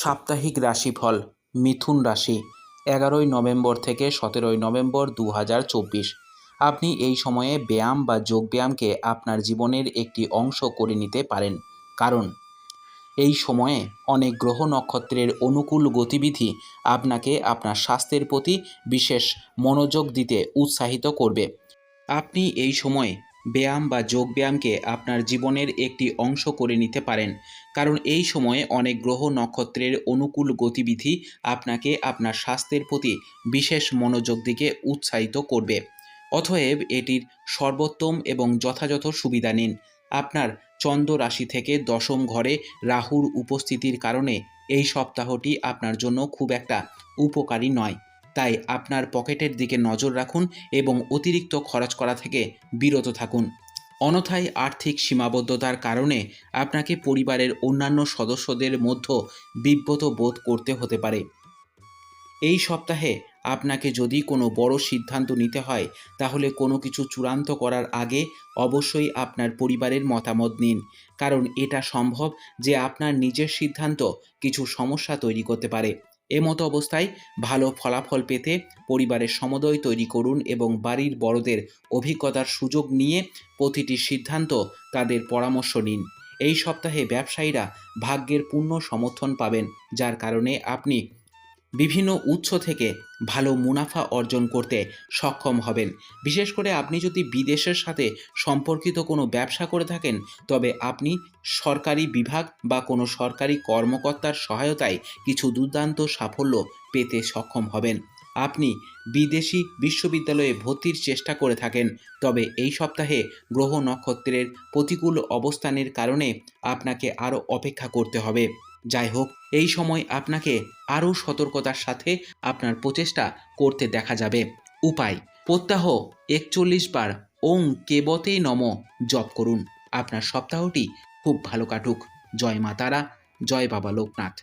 সাপ্তাহিক রাশিফল মিথুন রাশি 11ই নভেম্বর থেকে 17ই নভেম্বর 2024। আপনি এই সময়ে ব্যায়াম বা যোগব্যায়ামকে আপনার জীবনের একটি অংশ করে নিতে পারেন, কারণ এই সময়ে অনেক গ্রহ নক্ষত্রের অনুকূল গতিবিধি আপনাকে আপনার স্বাস্থ্যের প্রতি বিশেষ মনোযোগ দিতে উৎসাহিত করবে। আপনি এই সময় ব্যায়াম বা যোগব্যায়ামকে আপনার জীবনের একটি অংশ করে নিতে পারেন, কারণ এই সময়ে অনেক গ্রহ নক্ষত্রের অনুকূল গতিবিধি আপনাকে আপনার স্বাস্থ্যের প্রতি বিশেষ মনোযোগ দিকে উৎসাহিত করবে। অতএব এটির সর্বোত্তম এবং যথাযথ সুবিধা নিন। আপনার চন্দ্র রাশি থেকে দশম ঘরে রাহুর উপস্থিতির কারণে এই সপ্তাহটি আপনার জন্য খুব একটা উপকারী নয়। তাই আপনার পকেটের দিকে নজর রাখুন এবং অতিরিক্ত খরচ করা থেকে বিরত থাকুন। অন্যথায় আর্থিক সীমাবদ্ধতার কারণে আপনাকে পরিবারের অন্যান্য সদস্যদের মধ্যে বিব্রত বোধ করতে হতে পারে। এই সপ্তাহে আপনাকে যদি কোনো বড় সিদ্ধান্ত নিতে হয়, তাহলে কোনো কিছু চূড়ান্ত করার আগে অবশ্যই আপনার পরিবারের মতামত নিন, কারণ এটা সম্ভব যে আপনার নিজের সিদ্ধান্ত কিছু সমস্যা তৈরি করতে পারে। এমতো অবস্থায় ভালো ফলাফল পেতে পরিবারের সমন্বয় তৈরি করুন এবং বাড়ির বড়দের অভিজ্ঞতার সুযোগ নিয়ে প্রতিটি সিদ্ধান্ত তাদের পরামর্শ নিন। এই সপ্তাহে ব্যবসায়ীরা ভাগ্যের পূর্ণ সমর্থন পাবেন, যার কারণে আপনি বিভিন্ন উৎস থেকে ভালো মুনাফা অর্জন করতে সক্ষম হবেন। বিশেষ করে আপনি যদি বিদেশের সাথে সম্পর্কিত কোনো ব্যবসা করে থাকেন, তবে আপনি সরকারি বিভাগ বা কোনো সরকারি কর্মকর্তার সহায়তায় কিছু দুর্দান্ত সাফল্য পেতে সক্ষম হবেন। আপনি বিদেশি বিশ্ববিদ্যালয়ে ভর্তির চেষ্টা করে থাকেন, তবে এই সপ্তাহে গ্রহ নক্ষত্রের প্রতিকূল অবস্থানের কারণে আপনাকে আরও অপেক্ষা করতে হবে। যাই হোক, এই সময় আপনাকে আরও সতর্কতার সাথে আপনার প্রচেষ্টা করতে দেখা যাবে। উপায়: প্রত্যহ 41 বার ওং কেবতে নম জপ করুন। আপনার সপ্তাহটি খুব ভালো কাটুক। জয় মা তারা, জয় বাবা লোকনাথ।